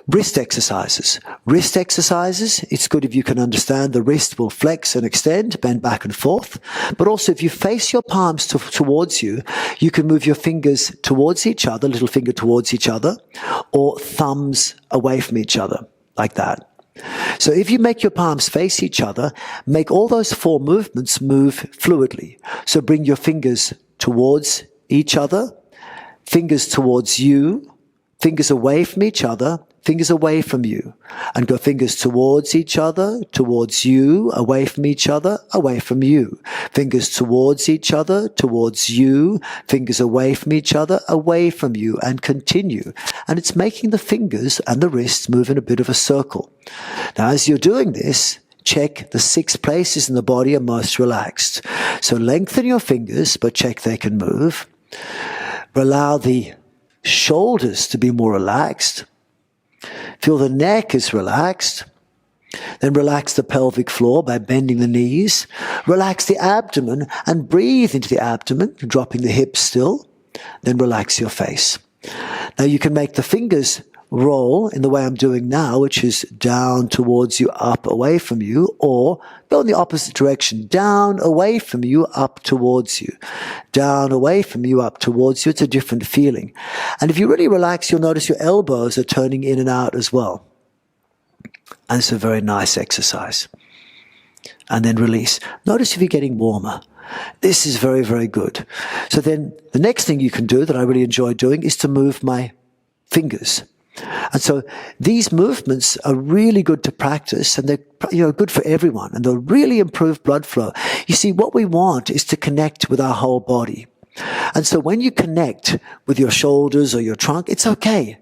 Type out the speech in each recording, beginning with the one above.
Wrist exercises. Wrist exercises, it's good if you can understand the wrist will flex and extend, bend back and forth. But also if you face your palms towards you, you can move your fingers towards each other, little finger towards each other, or thumbs away from each other, like that. So if you make your palms face each other, make all those 4 movements move fluidly. So bring your fingers towards each other, fingers towards you, fingers away from each other, fingers away from you, and go fingers towards each other, towards you, away from each other, away from you. Fingers towards each other, towards you, fingers away from each other, away from you, and continue. And it's making the fingers and the wrists move in a bit of a circle. Now, as you're doing this, check the 6 places in the body are most relaxed. So lengthen your fingers, but check they can move. Allow the shoulders to be more relaxed. Feel the neck is relaxed. Then relax the pelvic floor by bending the knees. Relax the abdomen and breathe into the abdomen, dropping the hips still. Then relax your face. Now you can make the fingers roll in the way I'm doing now, which is down towards you, up away from you, or go in the opposite direction, down away from you, up towards you. Down away from you, up towards you. It's a different feeling. And if you really relax, you'll notice your elbows are turning in and out as well. And it's a very nice exercise. And then release. Notice if you're getting warmer. This is very, very good. So then the next thing you can do that I really enjoy doing is to move my fingers. And so these movements are really good to practice, and they're good for everyone, and they'll really improve blood flow. You see, what we want is to connect with our whole body. And so when you connect with your shoulders or your trunk, it's okay.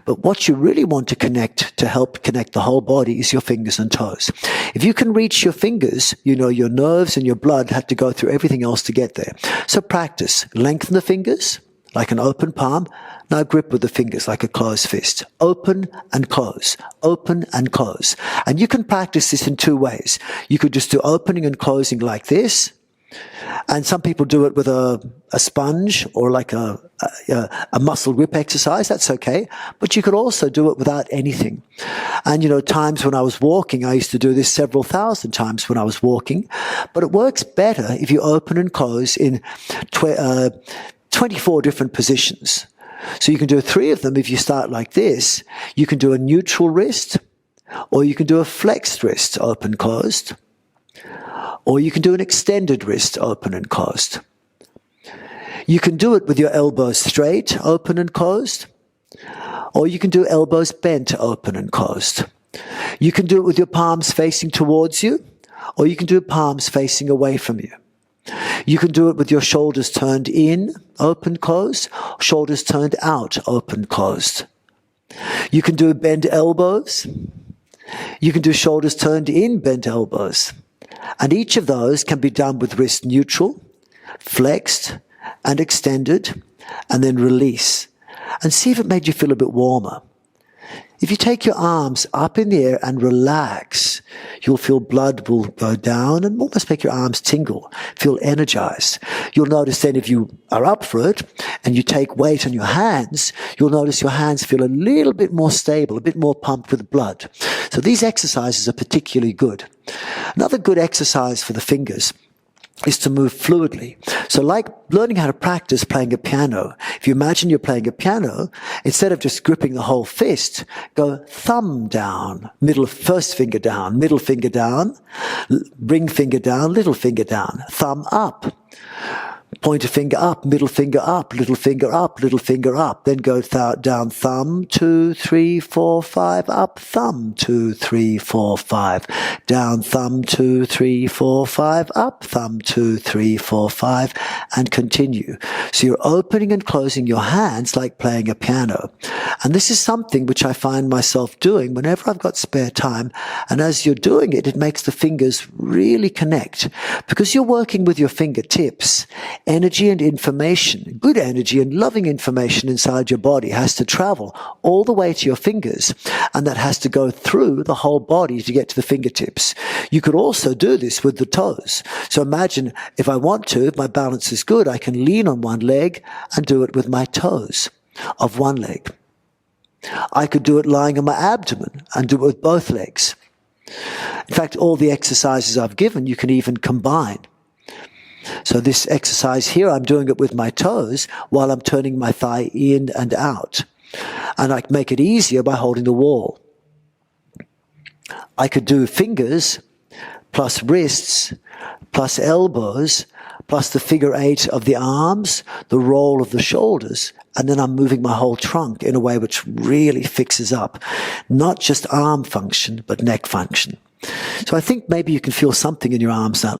But what you really want to help connect the whole body is your fingers and toes. If you can reach your fingers, you know your nerves and your blood have to go through everything else to get there. So practice. Lengthen the fingers like an open palm. Now grip with the fingers like a closed fist. Open and close. Open and close. And you can practice this in 2 ways. You could just do opening and closing like this. And some people do it with a sponge or like a muscle grip exercise. That's okay. But you could also do it without anything. And, times when I was walking, I used to do this several thousand times when I was walking. But it works better if you open and close in 24 different positions. So you can do 3 of them if you start like this. You can do a neutral wrist, or you can do a flexed wrist, open, closed. Or you can do an extended wrist, open and closed. You can do it with your elbows straight, open and closed. Or you can do elbows bent, open and closed. You can do it with your palms facing towards you, or you can do palms facing away from you. You can do it with your shoulders turned in, open, closed, shoulders turned out, open, closed. You can do bent elbows. You can do shoulders turned in, bent elbows. And each of those can be done with wrist neutral, flexed, and extended, and then release. And see if it made you feel a bit warmer. If you take your arms up in the air and relax, you'll feel blood will go down and almost make your arms tingle, feel energized. You'll notice then if you are up for it and you take weight on your hands, you'll notice your hands feel a little bit more stable, a bit more pumped with blood. So these exercises are particularly good. Another good exercise for the fingers is to move fluidly. So like learning how to practice playing a piano, if you imagine you're playing a piano, instead of just gripping the whole fist, go thumb down, first finger down, middle finger down, ring finger down, little finger down, thumb up. Pointer finger up, middle finger up, little finger up, little finger up. Then go down thumb, 2, 3, 4, 5, up, thumb, 2, 3, 4, 5. Down thumb, 2, 3, 4, 5, up, thumb, 2, 3, 4, 5, and continue. So you're opening and closing your hands like playing a piano. And this is something which I find myself doing whenever I've got spare time. And as you're doing it, it makes the fingers really connect. Because you're working with your fingertips, energy and information, good energy and loving information inside your body has to travel all the way to your fingers, and that has to go through the whole body to get to the fingertips. You could also do this with the toes. So imagine if I want to, if my balance is good, I can lean on one leg and do it with my toes of one leg. I could do it lying on my abdomen and do it with both legs. In fact, all the exercises I've given, you can even combine. So this exercise here, I'm doing it with my toes while I'm turning my thigh in and out. And I can make it easier by holding the wall. I could do fingers plus wrists plus elbows plus the figure 8 of the arms, the roll of the shoulders, and then I'm moving my whole trunk in a way which really fixes up not just arm function, but neck function. So I think maybe you can feel something in your arms now.